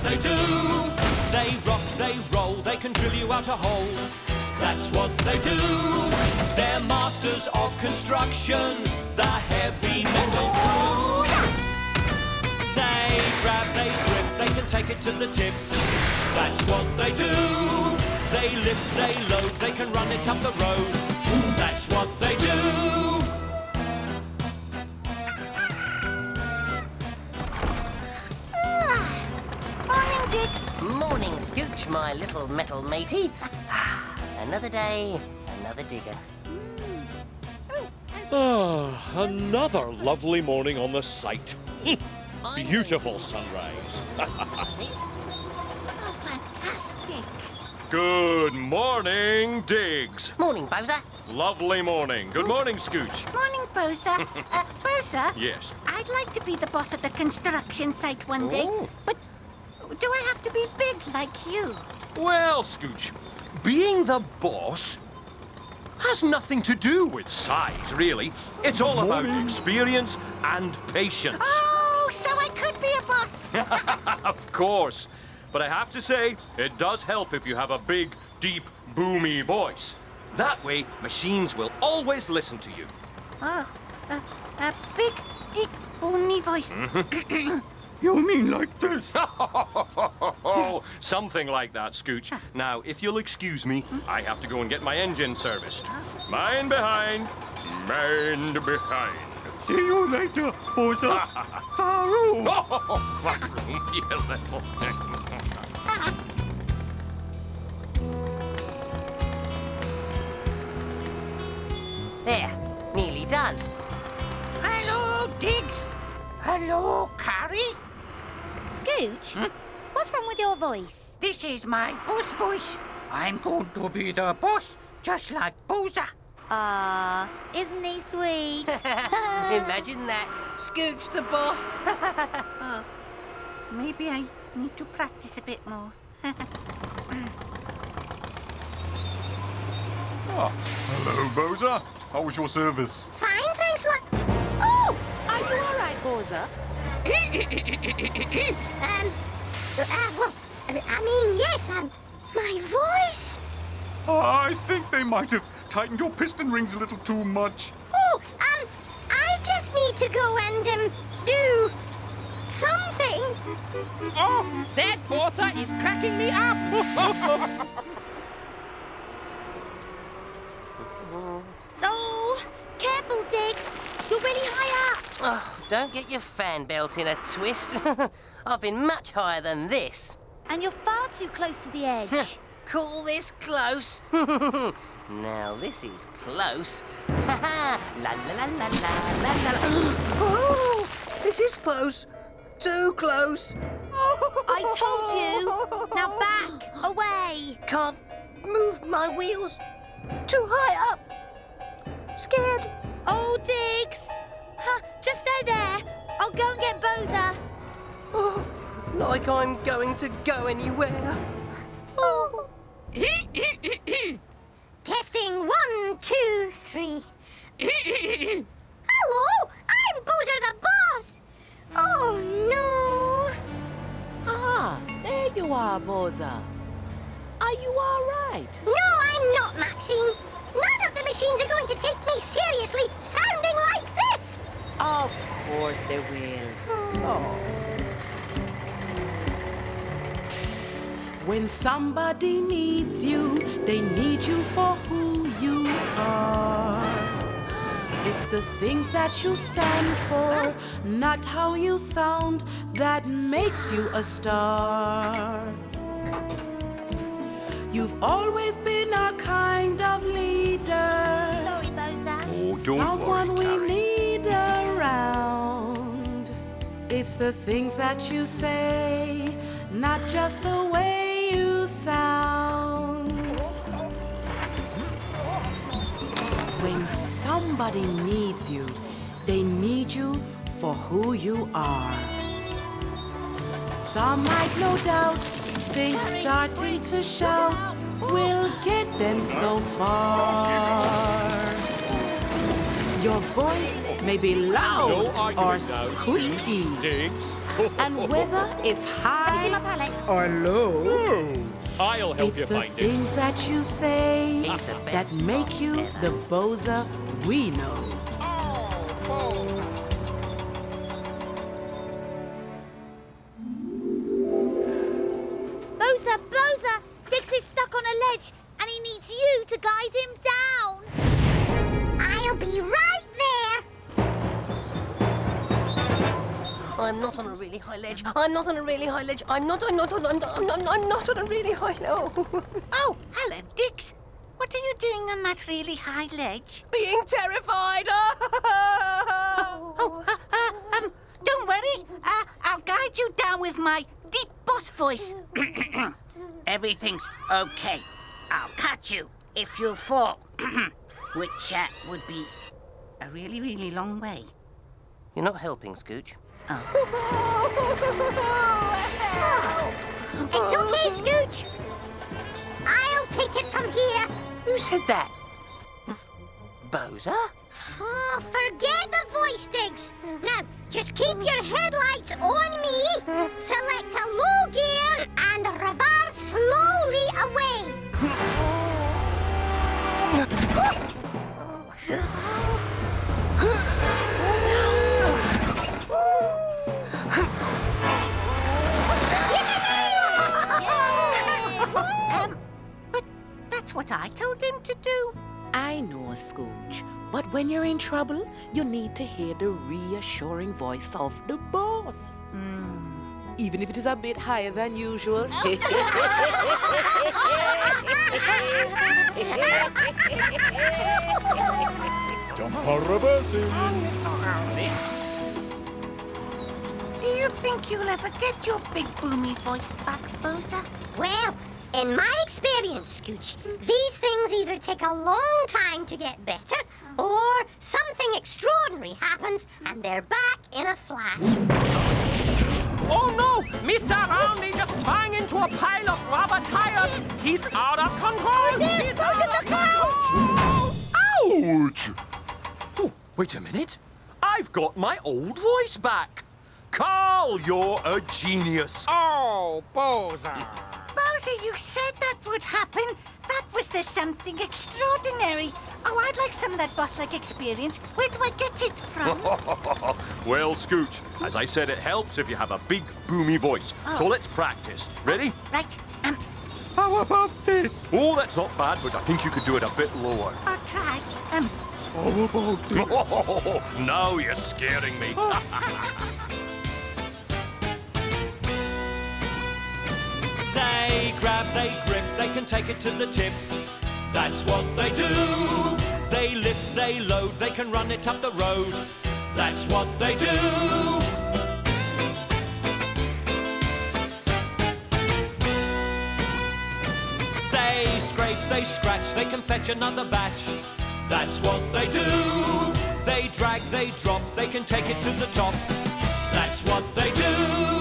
they do. They rock, they roll, they can drill you out a hole. That's what they do. They're masters of construction, the heavy metal crew. They grab, they grip, they can take it to the tip. That's what they do. They lift, they load, they can run it up the road. That's what they do. Morning, Dix. Morning, Scooch, my little metal matey. Another day, another digger. Another lovely morning on the site. Beautiful sunrise. Oh, fantastic. Good morning, Diggs. Morning, Bozer. Lovely morning. Good morning, Scooch. Morning, Bozer. Bozer? Yes. I'd like to be the boss of the construction site one day. Oh. But do I have to be big like you? Well, Scooch, being the boss has nothing to do with size, really. It's all about experience and patience. Oh, so I could be a boss. Of course. But I have to say, it does help if you have a big, deep, boomy voice. That way, machines will always listen to you. Oh, a big, deep, boomy voice. You mean like this? Something like that, Scooch. Now, if you'll excuse me, I have to go and get my engine serviced. Mind behind. Mind behind. See you later, Bozer. Faru! You little thing. There, nearly done. Hello, Diggs. Hello, Carrie. Scooch, what's wrong with your voice? This is my boss voice. I'm going to be the boss, just like Bozer. Isn't he sweet? Imagine that. Scooch the boss. Oh, maybe I need to practice a bit more. Hello, Bozer. How was your service? Fine, thanks, Oh! Are you all right, Bozer? Well, I mean, yes, my voice. I think they might have tightened your piston rings a little too much. Oh, I just need to go and, do something. Oh, that Bozer is cracking me up. Oh, careful, Diggs. You're really high up. Oh, don't get your fan belt in a twist. I've been much higher than this. And you're far too close to the edge. Call this close? Now this is close. La la la la la la la. Oh, this is close. Too close. I told you. Now back, away. Can't move my wheels. Too high up. Scared. Oh, Diggs. Just stay there. I'll go and get Bozer. Oh, like I'm going to go anywhere. Oh. Testing 1, 2, 3. Hello, I'm Bozer the boss. Oh, no. Ah, there you are, Bozer. Are you all right? No, I'm not, Maxine. None of the machines are going to take me seriously, sounding like this. Of course they will. Oh. When somebody needs you, they need you for who you are. It's the things that you stand for, not how you sound, that makes you a star. You've always been our kind of leader. Sorry, Bozer. Oh, don't Someone worry, we Carrie. need around. It's the things that you say, not just the way you sound. When somebody needs you, they need you for who you are. Some might no doubt think starting to shout will get them so far. Your voice may be loud No argument or now, squeaky. Diggs. And whether it's Have you seen my high palette? or low, Oh, I'll help it's you the find it. things that you say He's the that best make boss you ever. the Bozer we know. Bozer, Bozer! Diggs is stuck on a ledge and he needs you to guide him down. I'll be right there. I'm not on a really high ledge. I'm not on a really high ledge. I'm not on a really high no. Oh, hello, Diggs. What are you doing on that really high ledge? Being terrified. Don't worry. I'll guide you down with my deep boss voice. Everything's okay. I'll catch you if you fall, which would be a really, really long way. You're not helping, Scooch. It's okay, Scooch. I'll take it from here. Who said that? Bozer? Oh, forget the voice, Diggs. Now, just keep your headlights on me, select a low gear, and reverse slowly away. But that's what I told him to do. I know, Scooch, but when you're in trouble, you need to hear the reassuring voice of the boss. Even if it is a bit higher than usual. Jumper reversing. Do you think you'll ever get your big boomy voice back, Bozer? Well, in my experience, Scooch, these things either take a long time to get better, or something extraordinary happens and they're back in a flash. Oh no! Mr. Roundy just swung into a pile of rubber tires! He's out of control! He's out of control! Ouch! Oh, wait a minute. I've got my old voice back. Carl, you're a genius. Oh, Bozer! Bozer, you said that would happen. That was the something extraordinary. Oh, I'd like some of that boss-like experience. Where do I get it from? Well, Scooch, as I said, it helps if you have a big, boomy voice. So let's practice. Ready? Right. How about this? Oh, that's not bad, but I think you could do it a bit lower. I'll try. How about this? Now you're scaring me. They grab, they grip, they can take it to the tip. That's what they do. They lift, they load, they can run it up the road. That's what they do. They scrape, they scratch, they can fetch another batch. That's what they do. They drag, they drop, they can take it to the top. That's what they do.